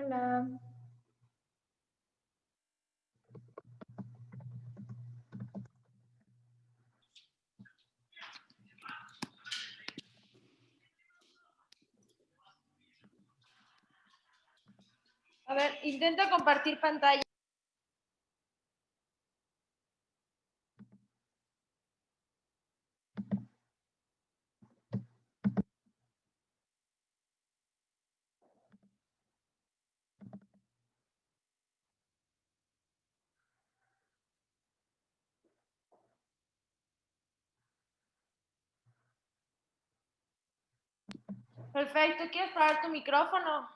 Hola. A ver, intento compartir pantalla. Perfecto, ¿quieres parar tu micrófono?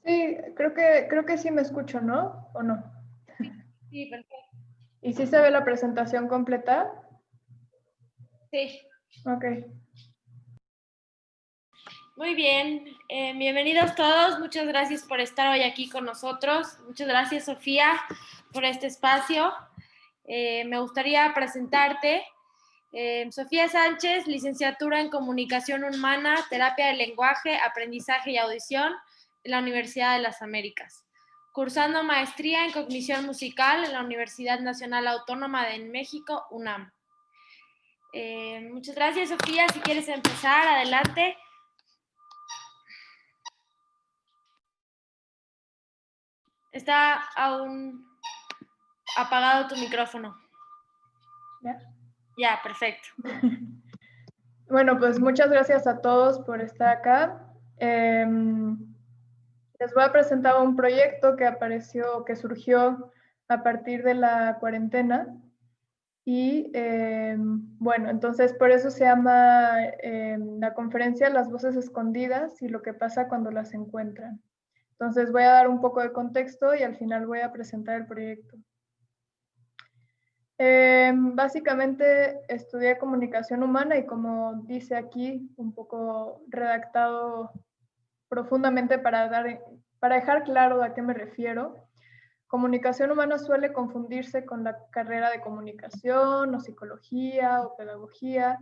Sí, creo que sí me escucho, ¿no? ¿O no? Sí, perfecto. ¿Y sí se ve la presentación completa? Sí. Ok. Muy bien, bienvenidos todos. Muchas gracias por estar hoy aquí con nosotros. Muchas gracias, Sofía, por este espacio. Me gustaría presentarte. Sofía Sánchez, licenciatura en Comunicación Humana, Terapia del Lenguaje, Aprendizaje y Audición en la Universidad de las Américas. Cursando maestría en Cognición Musical en la Universidad Nacional Autónoma de México, UNAM. Muchas gracias, Sofía. Si quieres empezar, adelante. Está aún apagado tu micrófono. ¿Ya? Ya, perfecto. Bueno, pues muchas gracias a todos por estar acá. Les voy a presentar un proyecto que surgió a partir de la cuarentena. Y bueno, entonces por eso se llama la conferencia Las voces escondidas y lo que pasa cuando las encuentran. Entonces voy a dar un poco de contexto y al final voy a presentar el proyecto. Básicamente estudié comunicación humana y como dice aquí, un poco redactado profundamente para dejar claro a qué me refiero. Comunicación humana suele confundirse con la carrera de comunicación o psicología o pedagogía.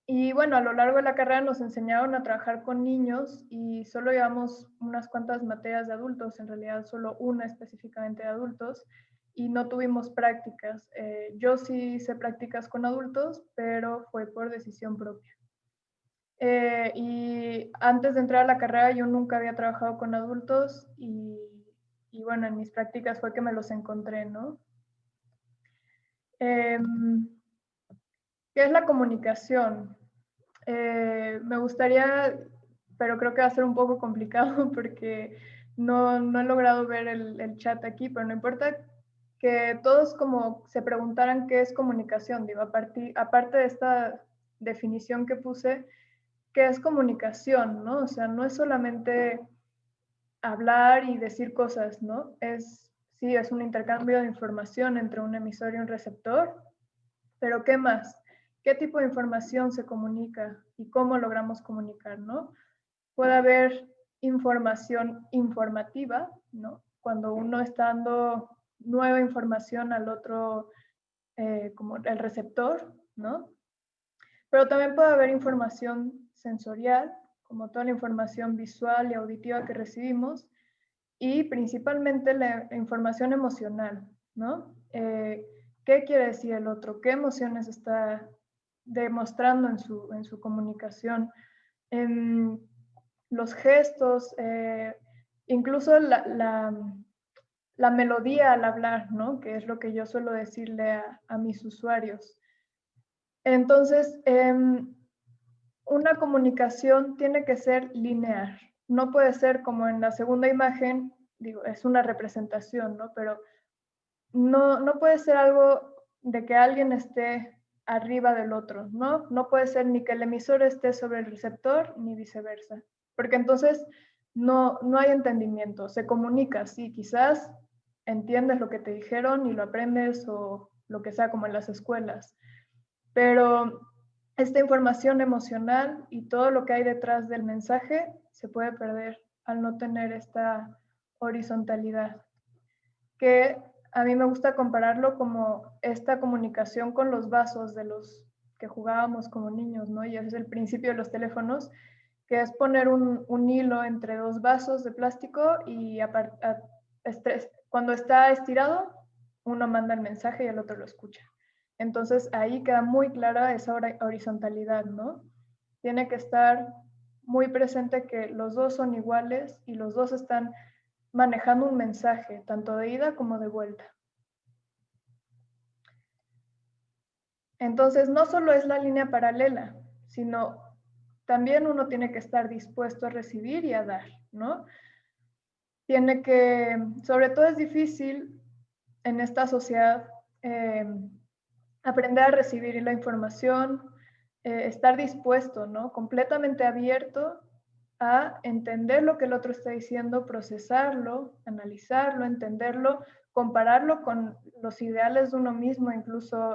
Y bueno, a lo largo de la carrera nos enseñaron a trabajar con niños y solo llevamos unas cuantas materias de adultos, en realidad solo una específicamente de adultos, y no tuvimos prácticas. Yo sí hice prácticas con adultos, pero fue por decisión propia. Y antes de entrar a la carrera yo nunca había trabajado con adultos y bueno, en mis prácticas fue que me los encontré, ¿no? ¿Qué es la comunicación? Me gustaría, pero creo que va a ser un poco complicado porque no he logrado ver el chat aquí, pero no importa, que todos como se preguntaran qué es comunicación, digo, aparte de esta definición que puse, ¿qué es comunicación, no? O sea, no es solamente hablar y decir cosas, ¿no? Sí, es un intercambio de información entre un emisor y un receptor, pero ¿qué más? ¿Qué tipo de información se comunica y cómo logramos comunicar, ¿no? Puede haber información informativa, ¿no? Cuando uno está dando nueva información al otro, como el receptor, ¿no? Pero también puede haber información sensorial, como toda la información visual y auditiva que recibimos, y principalmente la información emocional, ¿no? ¿Qué quiere decir el otro? ¿Qué emociones está demostrando en su comunicación? Los gestos, incluso la melodía al hablar, ¿no? Que es lo que yo suelo decirle a mis usuarios. Entonces, una comunicación tiene que ser lineal. No puede ser como en la segunda imagen, digo, es una representación, ¿no? Pero no puede ser algo de que alguien esté arriba del otro, ¿no? No puede ser ni que el emisor esté sobre el receptor, ni viceversa. Porque entonces no hay entendimiento. Se comunica, sí, quizás entiendes lo que te dijeron y lo aprendes o lo que sea, como en las escuelas. Pero esta información emocional y todo lo que hay detrás del mensaje se puede perder al no tener esta horizontalidad, que a mí me gusta compararlo como esta comunicación con los vasos de los que jugábamos como niños, ¿no? Y ese es el principio de los teléfonos, que es poner un hilo entre dos vasos de plástico y cuando está estirado, uno manda el mensaje y el otro lo escucha. Entonces ahí queda muy clara esa horizontalidad, ¿no? Tiene que estar muy presente que los dos son iguales y los dos están manejando un mensaje, tanto de ida como de vuelta. Entonces, no solo es la línea paralela, sino también uno tiene que estar dispuesto a recibir y a dar, ¿no? Tiene que, sobre todo es difícil en esta sociedad aprender a recibir la información, estar dispuesto, ¿no? Completamente abierto a entender lo que el otro está diciendo, procesarlo, analizarlo, entenderlo, compararlo con los ideales de uno mismo, incluso,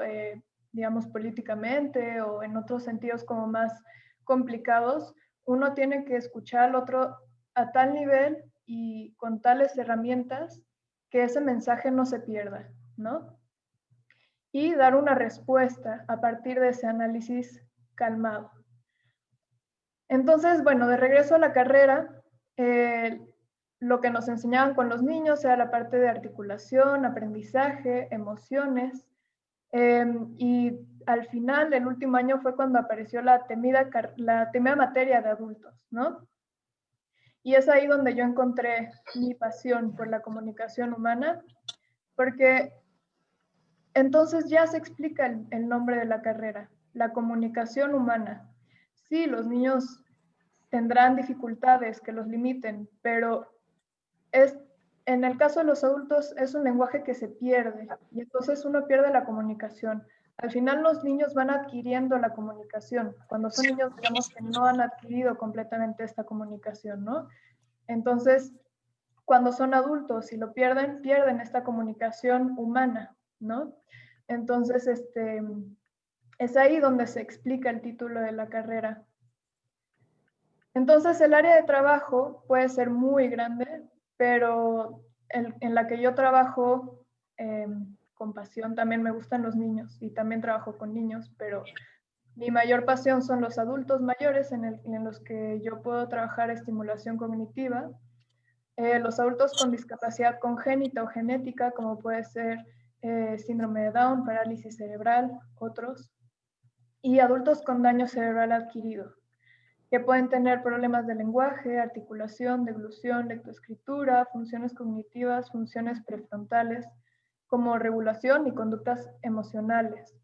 digamos, políticamente o en otros sentidos como más complicados. Uno tiene que escuchar al otro a tal nivel y con tales herramientas que ese mensaje no se pierda, ¿no? Y dar una respuesta a partir de ese análisis calmado. Entonces, bueno, de regreso a la carrera, lo que nos enseñaban con los niños era la parte de articulación, aprendizaje, emociones, y al final, el último año fue cuando apareció la temida materia de adultos, ¿no? Y es ahí donde yo encontré mi pasión por la comunicación humana, porque entonces ya se explica el nombre de la carrera, la comunicación humana. Sí, los niños tendrán dificultades que los limiten, pero en el caso de los adultos es un lenguaje que se pierde y entonces uno pierde la comunicación. Al final los niños van adquiriendo la comunicación. Cuando son niños, digamos que no han adquirido completamente esta comunicación, ¿no? Entonces, cuando son adultos y lo pierden, pierden esta comunicación humana, ¿no? Entonces, es ahí donde se explica el título de la carrera. Entonces, el área de trabajo puede ser muy grande, pero en la que yo trabajo con pasión, también me gustan los niños y también trabajo con niños, pero mi mayor pasión son los adultos mayores en los que yo puedo trabajar estimulación cognitiva, los adultos con discapacidad congénita o genética, como puede ser síndrome de Down, parálisis cerebral, otros, y adultos con daño cerebral adquirido, que pueden tener problemas de lenguaje, articulación, deglución, lectoescritura, funciones cognitivas, funciones prefrontales, como regulación y conductas emocionales.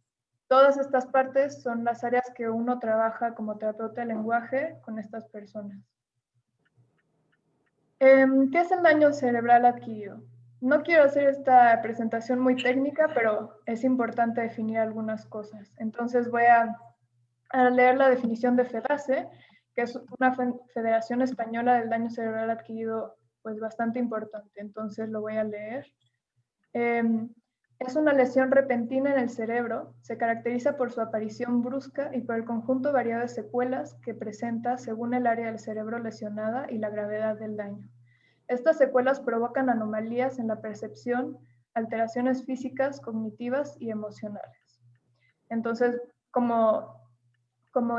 Todas estas partes son las áreas que uno trabaja como terapeuta de lenguaje con estas personas. ¿Qué es el daño cerebral adquirido? No quiero hacer esta presentación muy técnica, pero es importante definir algunas cosas. Entonces voy a leer la definición de FEDACE, que es una Federación Española del Daño Cerebral Adquirido, pues bastante importante. Entonces lo voy a leer. Es una lesión repentina en el cerebro, se caracteriza por su aparición brusca y por el conjunto variado de secuelas que presenta según el área del cerebro lesionada y la gravedad del daño. Estas secuelas provocan anomalías en la percepción, alteraciones físicas, cognitivas y emocionales. Entonces, como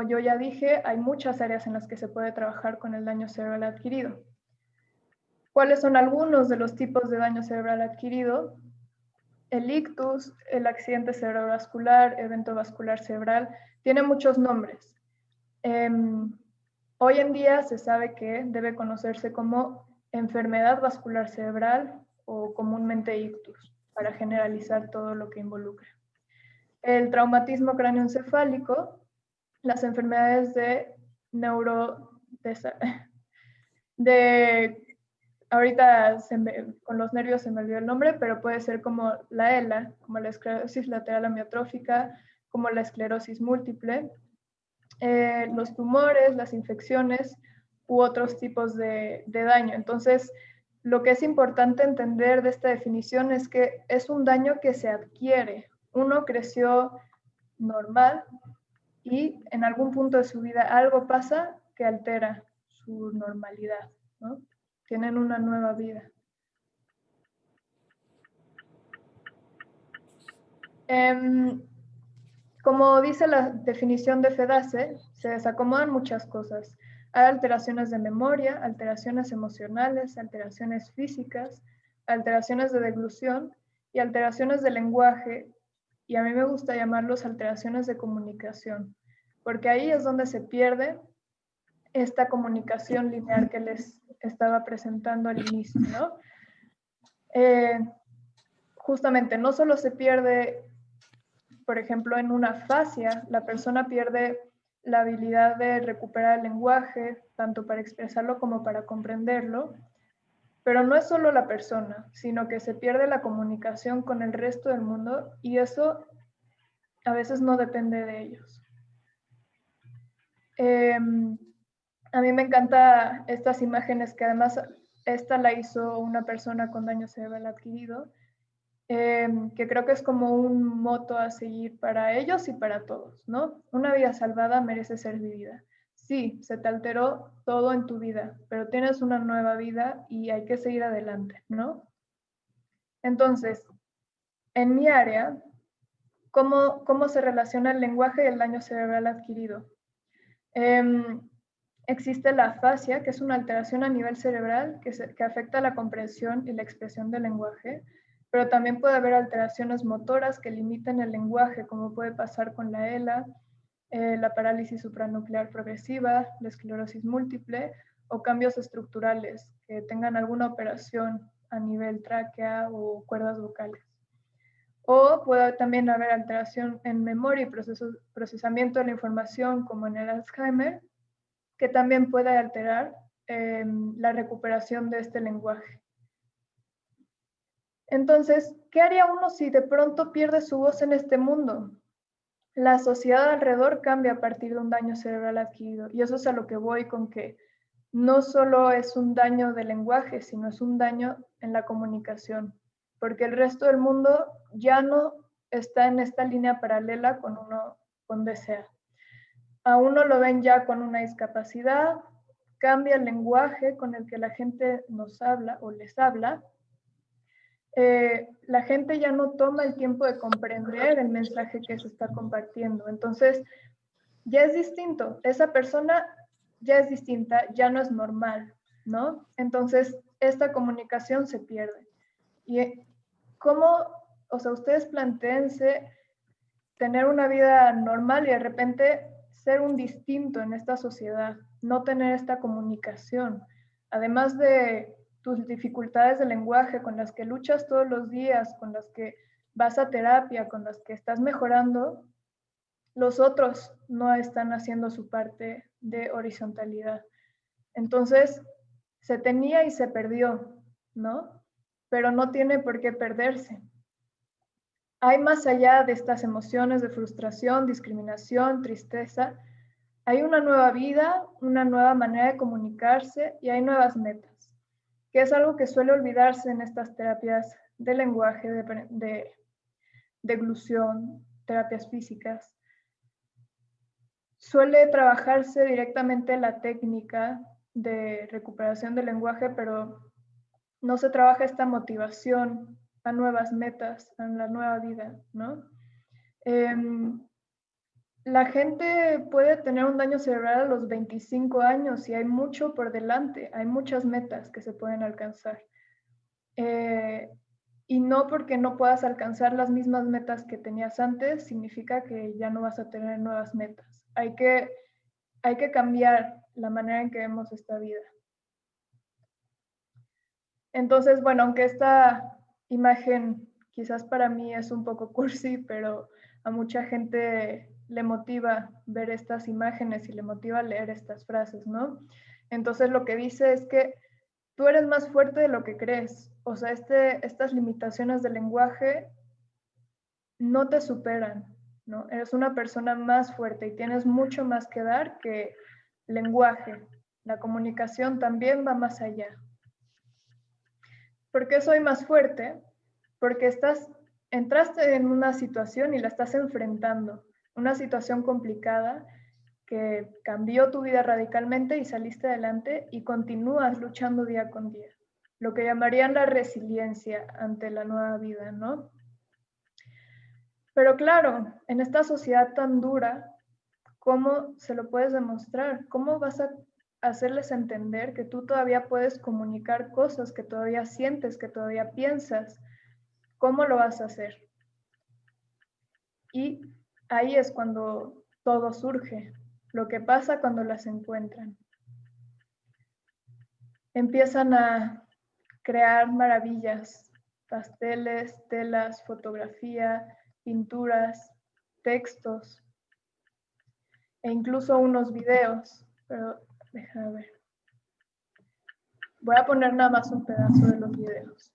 yo ya dije, hay muchas áreas en las que se puede trabajar con el daño cerebral adquirido. ¿Cuáles son algunos de los tipos de daño cerebral adquirido? El ictus, el accidente cerebrovascular, evento vascular cerebral, tiene muchos nombres. Hoy en día se sabe que debe conocerse como enfermedad vascular cerebral o comúnmente ictus, para generalizar todo lo que involucra. El traumatismo cráneoencefálico, las enfermedades de ahorita con los nervios se me olvidó el nombre, pero puede ser como la ELA, como la esclerosis lateral amiotrófica, como la esclerosis múltiple, los tumores, las infecciones u otros tipos de daño. Entonces, lo que es importante entender de esta definición es que es un daño que se adquiere. Uno creció normal y en algún punto de su vida algo pasa que altera su normalidad, ¿no? Tienen una nueva vida. Como dice la definición de FEDACE, se desacomodan muchas cosas. Hay alteraciones de memoria, alteraciones emocionales, alteraciones físicas, alteraciones de deglución y alteraciones de lenguaje, y a mí me gusta llamarlos alteraciones de comunicación, porque ahí es donde se pierde esta comunicación lineal que les estaba presentando al inicio, ¿no? Justamente, no solo se pierde, por ejemplo, en una afasia, la persona pierde la habilidad de recuperar el lenguaje, tanto para expresarlo como para comprenderlo, pero no es solo la persona, sino que se pierde la comunicación con el resto del mundo y eso a veces no depende de ellos. A mí me encantan estas imágenes que además esta la hizo una persona con daño cerebral adquirido, que creo que es como un moto a seguir para ellos y para todos, ¿no? Una vida salvada merece ser vivida. Sí, se te alteró todo en tu vida, pero tienes una nueva vida y hay que seguir adelante, ¿no? Entonces, en mi área, ¿cómo se relaciona el lenguaje y el daño cerebral adquirido? Existe la afasia, que es una alteración a nivel cerebral que afecta la comprensión y la expresión del lenguaje, pero también puede haber alteraciones motoras que limitan el lenguaje, como puede pasar con la ELA, la parálisis supranuclear progresiva, la esclerosis múltiple o cambios estructurales que tengan alguna operación a nivel tráquea o cuerdas vocales. O puede también haber alteración en memoria y procesamiento de la información, como en el Alzheimer, que también puede alterar la recuperación de este lenguaje. Entonces, ¿qué haría uno si de pronto pierde su voz en este mundo? La sociedad alrededor cambia a partir de un daño cerebral adquirido. Y eso es a lo que voy con que no solo es un daño del lenguaje, sino es un daño en la comunicación. Porque el resto del mundo ya no está en esta línea paralela con DCA. A uno lo ven ya con una discapacidad, cambia el lenguaje con el que la gente nos habla o les habla. La gente ya no toma el tiempo de comprender el mensaje que se está compartiendo. Entonces, ya es distinto. Esa persona ya es distinta, ya no es normal, ¿no? Entonces, esta comunicación se pierde. Y cómo, o sea, ustedes plantéense tener una vida normal y de repente ser un distinto en esta sociedad, no tener esta comunicación, además de tus dificultades de lenguaje con las que luchas todos los días, con las que vas a terapia, con las que estás mejorando, los otros no están haciendo su parte de horizontalidad. Entonces, se tenía y se perdió, ¿no? Pero no tiene por qué perderse. Hay más allá de estas emociones de frustración, discriminación, tristeza. Hay una nueva vida, una nueva manera de comunicarse y hay nuevas metas, que es algo que suele olvidarse en estas terapias de lenguaje, de deglución, terapias físicas. Suele trabajarse directamente la técnica de recuperación del lenguaje, pero no se trabaja esta motivación a nuevas metas, a la nueva vida, ¿no? La gente puede tener un daño cerebral a los 25 años y hay mucho por delante, hay muchas metas que se pueden alcanzar. Y no porque no puedas alcanzar las mismas metas que tenías antes, significa que ya no vas a tener nuevas metas. Hay que cambiar la manera en que vemos esta vida. Entonces, bueno, aunque esta imagen quizás para mí es un poco cursi, pero a mucha gente le motiva ver estas imágenes y le motiva leer estas frases, ¿no? Entonces lo que dice es que tú eres más fuerte de lo que crees. O sea, estas limitaciones del lenguaje no te superan, ¿no? Eres una persona más fuerte y tienes mucho más que dar que lenguaje. La comunicación también va más allá. ¿Por qué soy más fuerte? Porque entraste en una situación y la estás enfrentando, una situación complicada que cambió tu vida radicalmente y saliste adelante y continúas luchando día con día. Lo que llamarían la resiliencia ante la nueva vida, ¿no? Pero claro, en esta sociedad tan dura, ¿cómo se lo puedes demostrar? ¿Cómo vas a hacerles entender que tú todavía puedes comunicar cosas, que todavía sientes, que todavía piensas. ¿Cómo lo vas a hacer? Y ahí es cuando todo surge, lo que pasa cuando las encuentran. Empiezan a crear maravillas, pasteles, telas, fotografía, pinturas, textos e incluso unos videos. Pero déjame ver. Voy a poner nada más un pedazo de los videos.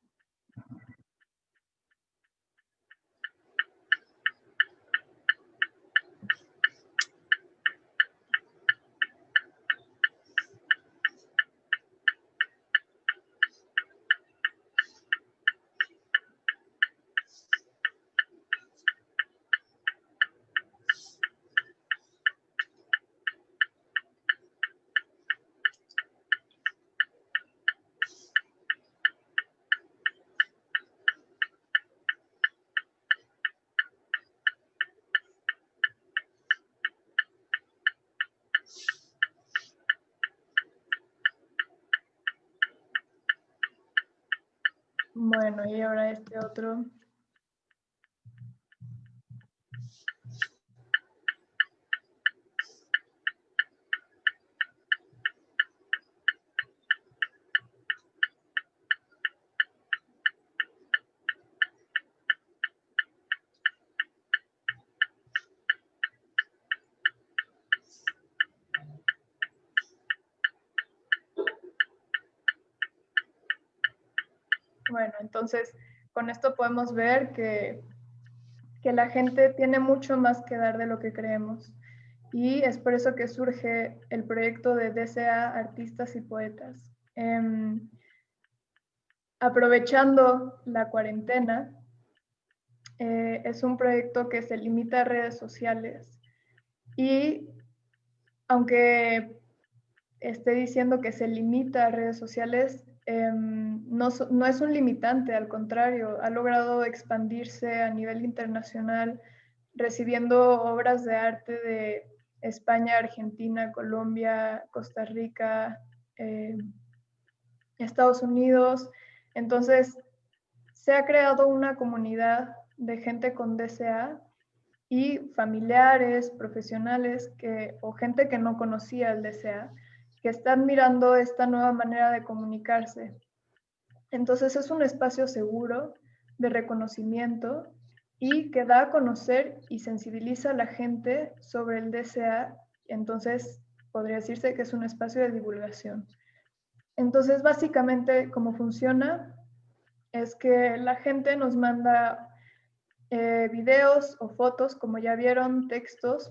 Bueno, y ahora este otro. Bueno, entonces con esto podemos ver que la gente tiene mucho más que dar de lo que creemos. Y es por eso que surge el proyecto de DCA Artistas y Poetas. Aprovechando la cuarentena, es un proyecto que se limita a redes sociales y aunque esté diciendo que se limita a redes sociales, no es un limitante, al contrario, ha logrado expandirse a nivel internacional, recibiendo obras de arte de España, Argentina, Colombia, Costa Rica, Estados Unidos. Entonces, se ha creado una comunidad de gente con DCA y familiares, profesionales o gente que no conocía el DCA, que están mirando esta nueva manera de comunicarse. Entonces es un espacio seguro de reconocimiento y que da a conocer y sensibiliza a la gente sobre el DCA. Entonces podría decirse que es un espacio de divulgación. Entonces básicamente cómo funciona es que la gente nos manda videos o fotos, como ya vieron, textos,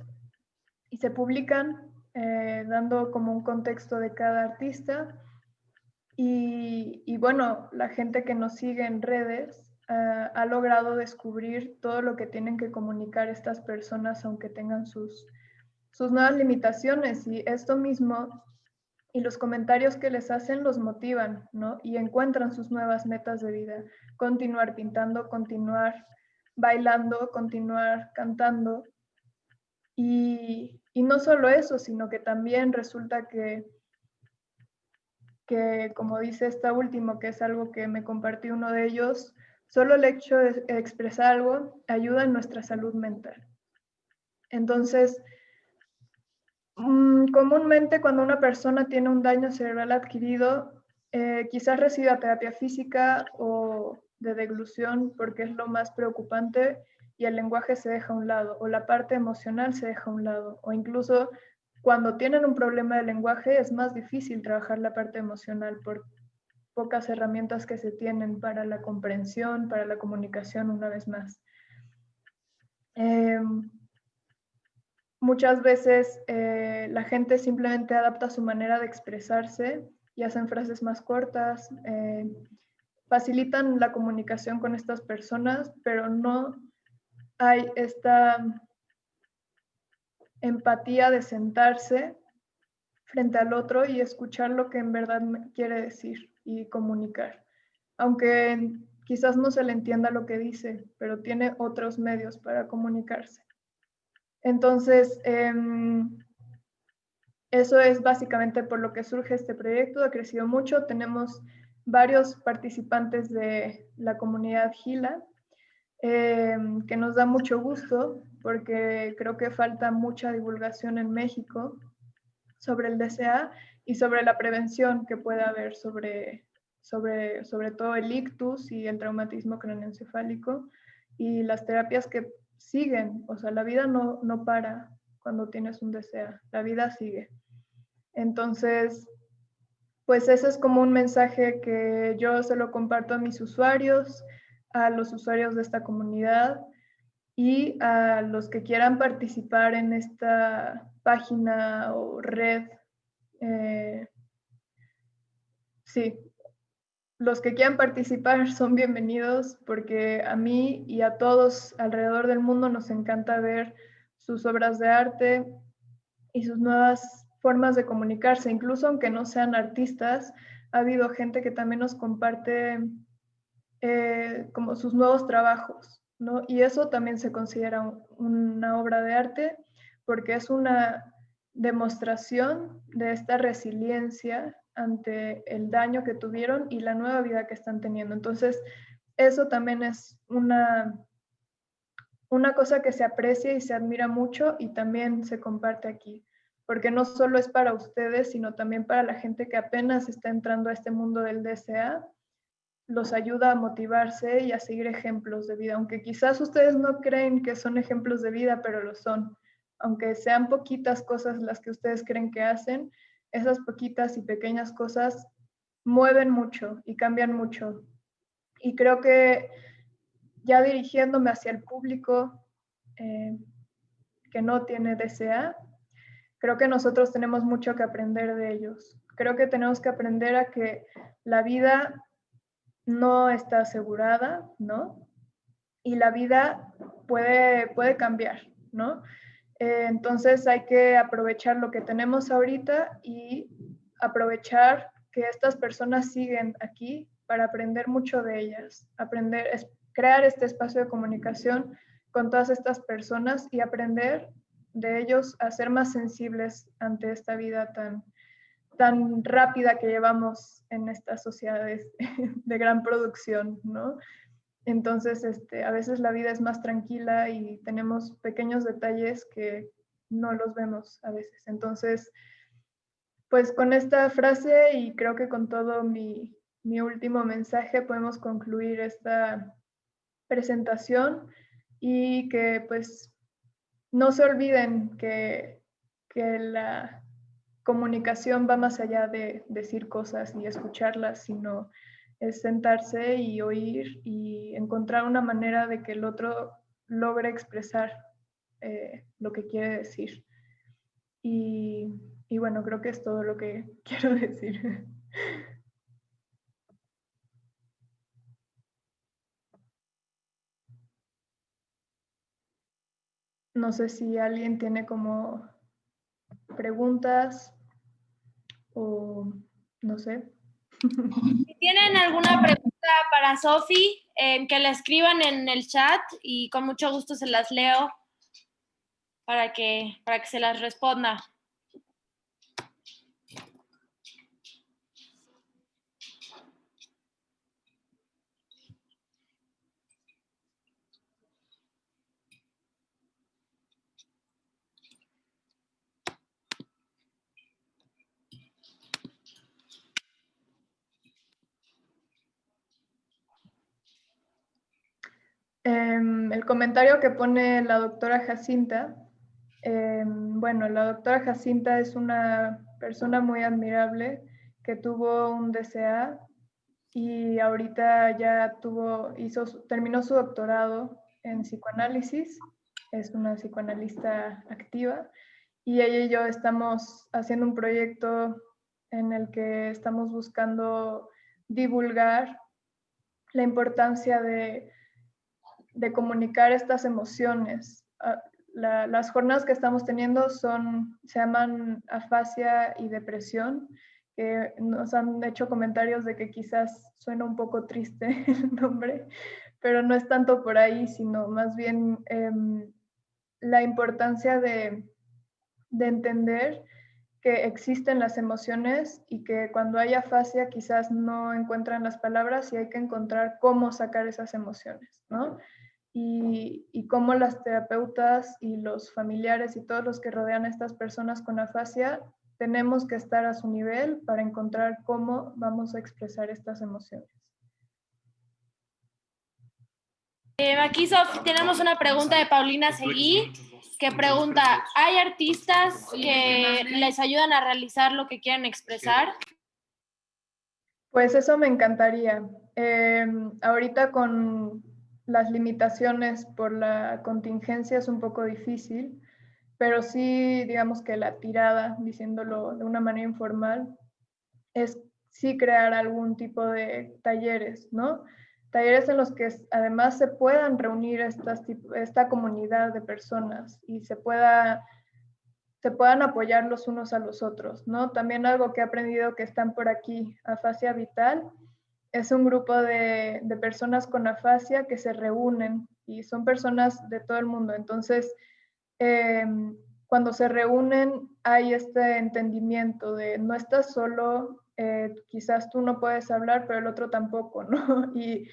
y se publican dando como un contexto de cada artista. Y bueno, la gente que nos sigue en redes ha logrado descubrir todo lo que tienen que comunicar estas personas, aunque tengan sus nuevas limitaciones. Y esto mismo y los comentarios que les hacen los motivan, ¿no? Y encuentran sus nuevas metas de vida. Continuar pintando, continuar bailando, continuar cantando. Y no solo eso, sino que también resulta que como dice esta última, que es algo que me compartió uno de ellos, solo el hecho de expresar algo ayuda en nuestra salud mental. Entonces, comúnmente cuando una persona tiene un daño cerebral adquirido, quizás reciba terapia física o de deglución porque es lo más preocupante y el lenguaje se deja a un lado o la parte emocional se deja a un lado o incluso cuando tienen un problema de lenguaje es más difícil trabajar la parte emocional por pocas herramientas que se tienen para la comprensión, para la comunicación una vez más. Muchas veces la gente simplemente adapta su manera de expresarse y hacen frases más cortas, facilitan la comunicación con estas personas, pero no hay esta empatía de sentarse frente al otro y escuchar lo que en verdad quiere decir y comunicar. Aunque quizás no se le entienda lo que dice, pero tiene otros medios para comunicarse. Entonces, eso es básicamente por lo que surge este proyecto. Ha crecido mucho. Tenemos varios participantes de la comunidad Gila, que nos da mucho gusto porque creo que falta mucha divulgación en México sobre el DCA y sobre la prevención que puede haber sobre todo el ictus y el traumatismo craneoencefálico y las terapias que siguen. O sea, la vida no para cuando tienes un DCA, la vida sigue. Entonces, pues ese es como un mensaje que yo se lo comparto a mis usuarios, a los usuarios de esta comunidad y a los que quieran participar en esta página o red. Sí, los que quieran participar son bienvenidos porque a mí y a todos alrededor del mundo nos encanta ver sus obras de arte y sus nuevas formas de comunicarse. Incluso aunque no sean artistas, ha habido gente que también nos comparte como sus nuevos trabajos, ¿no? Y eso también se considera una obra de arte porque es una demostración de esta resiliencia ante el daño que tuvieron y la nueva vida que están teniendo. Entonces, eso también es una cosa que se aprecia y se admira mucho y también se comparte aquí, porque no solo es para ustedes, sino también para la gente que apenas está entrando a este mundo del DCA, los ayuda a motivarse y a seguir ejemplos de vida, aunque quizás ustedes no creen que son ejemplos de vida, pero lo son. Aunque sean poquitas cosas las que ustedes creen que hacen, esas poquitas y pequeñas cosas mueven mucho y cambian mucho. Y creo que ya dirigiéndome hacia el público que no tiene DCA, creo que nosotros tenemos mucho que aprender de ellos. Creo que tenemos que aprender a que la vida no está asegurada, ¿no? Y la vida puede cambiar, ¿no? Entonces hay que aprovechar lo que tenemos ahorita y aprovechar que estas personas siguen aquí para aprender mucho de ellas, crear este espacio de comunicación con todas estas personas y aprender de ellos a ser más sensibles ante esta vida tan rápida que llevamos en estas sociedades de gran producción, ¿no? Entonces, a veces la vida es más tranquila y tenemos pequeños detalles que no los vemos a veces. Entonces, pues con esta frase y creo que con todo mi último mensaje podemos concluir esta presentación y que pues no se olviden que la comunicación va más allá de decir cosas y escucharlas, sino es sentarse y oír y encontrar una manera de que el otro logre expresar lo que quiere decir. Y bueno, creo que es todo lo que quiero decir. No sé si alguien tiene como preguntas o no sé. Si tienen alguna pregunta para Sofi, que la escriban en el chat y con mucho gusto se las leo para que se las responda. El comentario que pone la doctora Jacinta, bueno, la doctora Jacinta es una persona muy admirable que tuvo un DCA y ahorita ya terminó su doctorado en psicoanálisis, es una psicoanalista activa y ella y yo estamos haciendo un proyecto en el que estamos buscando divulgar la importancia de comunicar estas emociones. Las jornadas que estamos teniendo se llaman afasia y depresión, que nos han hecho comentarios de que quizás suena un poco triste el nombre, pero no es tanto por ahí, sino más bien la importancia de entender que existen las emociones y que cuando hay afasia quizás no encuentran las palabras y hay que encontrar cómo sacar esas emociones, ¿no? Y cómo las terapeutas y los familiares y todos los que rodean a estas personas con afasia tenemos que estar a su nivel para encontrar cómo vamos a expresar estas emociones. Aquí, Sof, tenemos una pregunta de Paulina Seguí, que pregunta, ¿hay artistas que les ayudan a realizar lo que quieren expresar? Pues eso me encantaría. Ahorita con las limitaciones por la contingencia es un poco difícil, pero sí, digamos que la tirada, diciéndolo de una manera informal, es sí crear algún tipo de talleres, ¿no? Talleres en los que además se puedan reunir esta comunidad de personas y se puedan apoyar los unos a los otros, ¿no? También algo que he aprendido que están por aquí, Afasia Vital, es un grupo de personas con afasia que se reúnen y son personas de todo el mundo. Entonces, cuando se reúnen hay este entendimiento de no estás solo, quizás tú no puedes hablar, pero el otro tampoco, ¿no? Y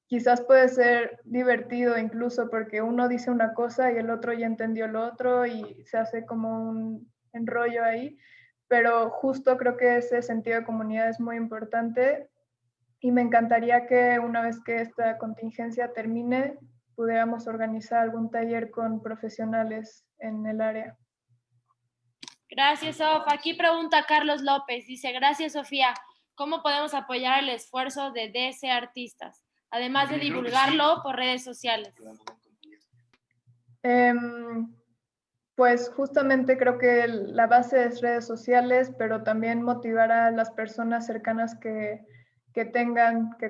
quizás puede ser divertido incluso porque uno dice una cosa y el otro ya entendió lo otro y se hace como un enrollo ahí, pero justo creo que ese sentido de comunidad es muy importante y me encantaría que una vez que esta contingencia termine, pudiéramos organizar algún taller con profesionales en el área. Gracias, Sof. Aquí pregunta Carlos López. Dice, gracias, Sofía. ¿Cómo podemos apoyar el esfuerzo de DC Artistas? Además de divulgarlo por redes sociales. Pues justamente creo que la base es redes sociales, pero también motivar a las personas cercanas que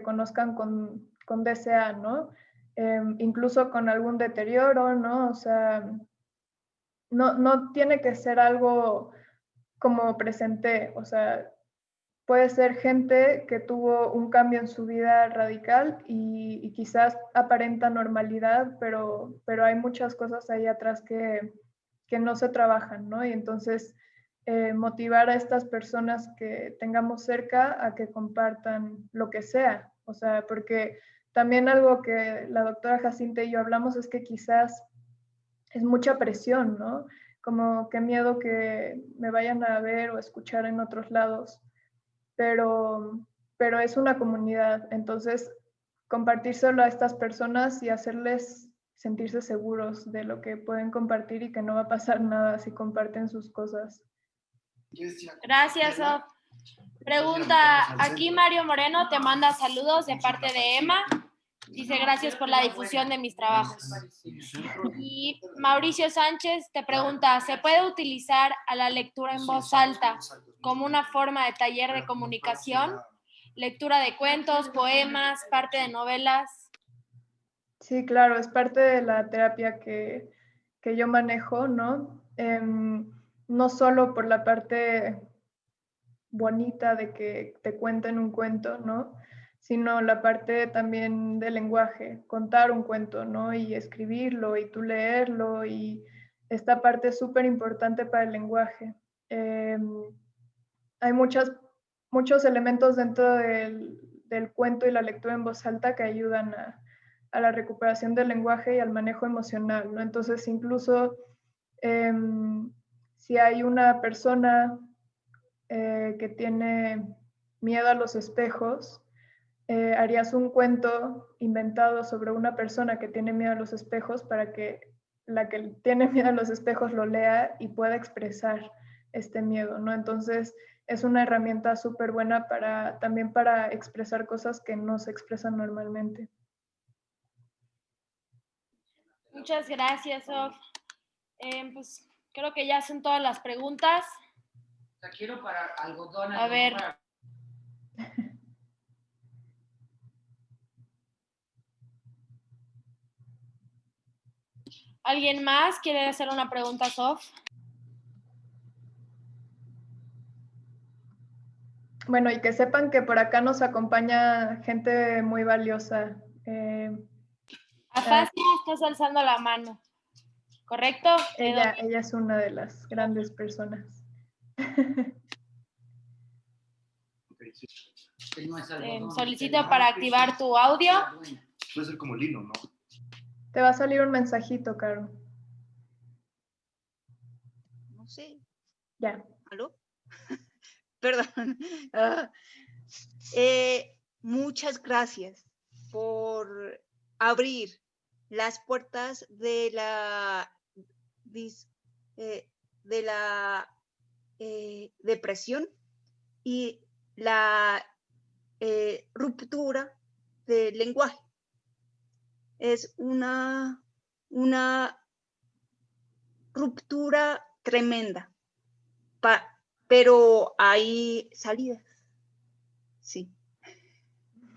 conozcan con DCA, ¿no? Incluso con algún deterioro, ¿no? O sea, no tiene que ser algo como presenté, o sea, puede ser gente que tuvo un cambio en su vida radical y quizás aparenta normalidad, pero hay muchas cosas ahí atrás que no se trabajan, ¿no? Y entonces motivar a estas personas que tengamos cerca a que compartan lo que sea, o sea, porque también algo que la doctora Jacinta y yo hablamos es que quizás es mucha presión, ¿no? Como qué miedo que me vayan a ver o escuchar en otros lados, pero es una comunidad, entonces compartírselo a estas personas y hacerles sentirse seguros de lo que pueden compartir y que no va a pasar nada si comparten sus cosas. Gracias, Sof. Pregunta, aquí Mario Moreno te manda saludos de parte de Emma. Dice, gracias por la difusión de mis trabajos. Y Mauricio Sánchez te pregunta, ¿se puede utilizar a la lectura en voz alta como una forma de taller de comunicación? Lectura de cuentos, poemas, parte de novelas. Sí, claro, es parte de la terapia que yo manejo, ¿no? No solo por la parte bonita de que te cuenten un cuento, ¿no? Sino la parte también del lenguaje, contar un cuento, ¿no? Y escribirlo y tú leerlo y esta parte es súper importante para el lenguaje. Hay muchos elementos dentro del cuento y la lectura en voz alta que ayudan a la recuperación del lenguaje y al manejo emocional, ¿no? Entonces, incluso si hay una persona que tiene miedo a los espejos, harías un cuento inventado sobre una persona que tiene miedo a los espejos para que la que tiene miedo a los espejos lo lea y pueda expresar este miedo, ¿no? Entonces es una herramienta súper buena también para expresar cosas que no se expresan normalmente. Muchas gracias, Sof. Pues creo que ya son todas las preguntas. La quiero para algodón. A ver. ¿Alguien más quiere hacer una pregunta, Sof? Bueno, y que sepan que por acá nos acompaña gente muy valiosa. Afasia, estás alzando la mano, ¿correcto? Ella es una de las grandes personas. Okay, sí. Que no es algodón, Solicito para activar tu audio. Puede ser como lino, ¿no? Te va a salir un mensajito, Caro. No sé. Ya. ¿Aló? Perdón. Muchas gracias por abrir las puertas de la depresión y la ruptura del lenguaje. Es una ruptura tremenda, pero hay salidas. Sí.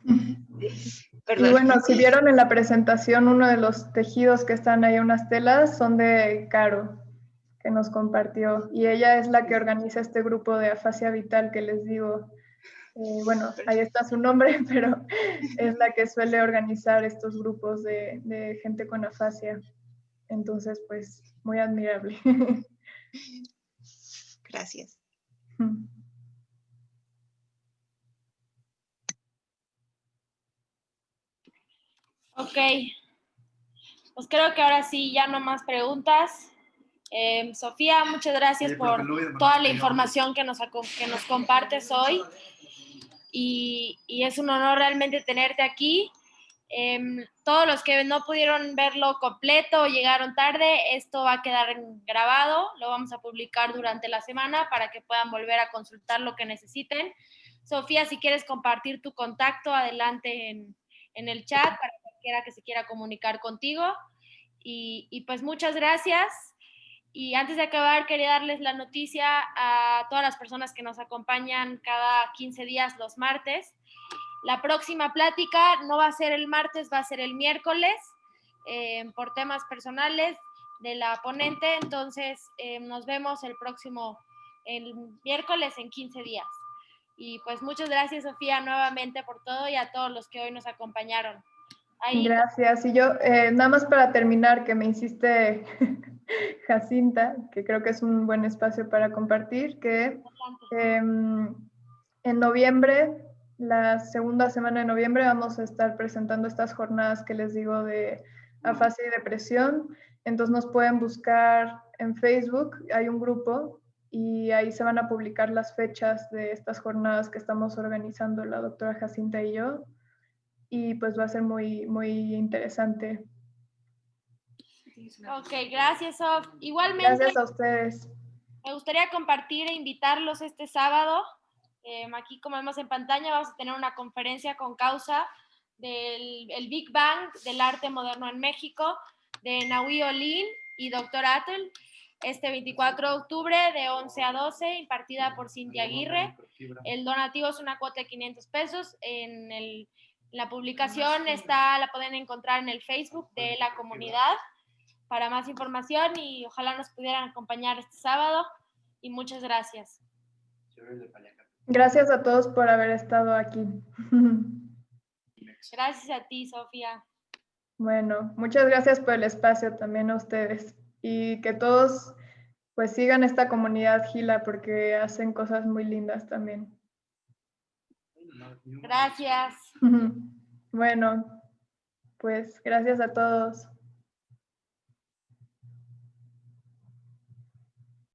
Y bueno, si vieron en la presentación, uno de los tejidos que están ahí, unas telas, son de Caro, que nos compartió. Y ella es la que organiza este grupo de afasia vital que les digo. Bueno, ahí está su nombre, pero es la que suele organizar estos grupos de gente con afasia. Entonces, pues, muy admirable. Gracias. Ok, pues creo que ahora sí ya no más preguntas. Sofía, muchas gracias por toda la información que nos compartes hoy y es un honor realmente tenerte aquí. Todos los que no pudieron verlo completo o llegaron tarde, esto va a quedar grabado, lo vamos a publicar durante la semana para que puedan volver a consultar lo que necesiten. Sofía, si quieres compartir tu contacto, adelante en el chat para cualquiera que se quiera comunicar contigo. Y pues muchas gracias. Y antes de acabar, quería darles la noticia a todas las personas que nos acompañan cada 15 días los martes. La próxima plática no va a ser el martes, va a ser el miércoles, por temas personales de la ponente. Entonces, nos vemos el miércoles en 15 días. Y pues muchas gracias, Sofía, nuevamente por todo y a todos los que hoy nos acompañaron. Ahí. Gracias. Y yo, nada más para terminar, que me insiste Jacinta, que creo que es un buen espacio para compartir, que en noviembre, la segunda semana de noviembre, vamos a estar presentando estas jornadas que les digo de afasia y depresión. Entonces nos pueden buscar en Facebook, hay un grupo y ahí se van a publicar las fechas de estas jornadas que estamos organizando la doctora Jacinta y yo. Y pues va a ser muy, muy interesante. Ok, gracias, Sof. Igualmente, gracias a ustedes. Me gustaría compartir e invitarlos este sábado. Aquí, como vemos en pantalla, vamos a tener una conferencia con causa del Big Bang del arte moderno en México, de Nahui Olin y Dr. Atel, este 24 de octubre de 11 a 12, impartida por Cintia Aguirre. El donativo es una cuota de 500 pesos. La publicación la pueden encontrar en el Facebook de la comunidad para más información y ojalá nos pudieran acompañar este sábado y muchas gracias. Gracias a todos por haber estado aquí. Gracias a ti, Sofía. Bueno, muchas gracias por el espacio también a ustedes y que todos pues sigan esta comunidad Gila porque hacen cosas muy lindas también. Gracias. Bueno, pues gracias a todos.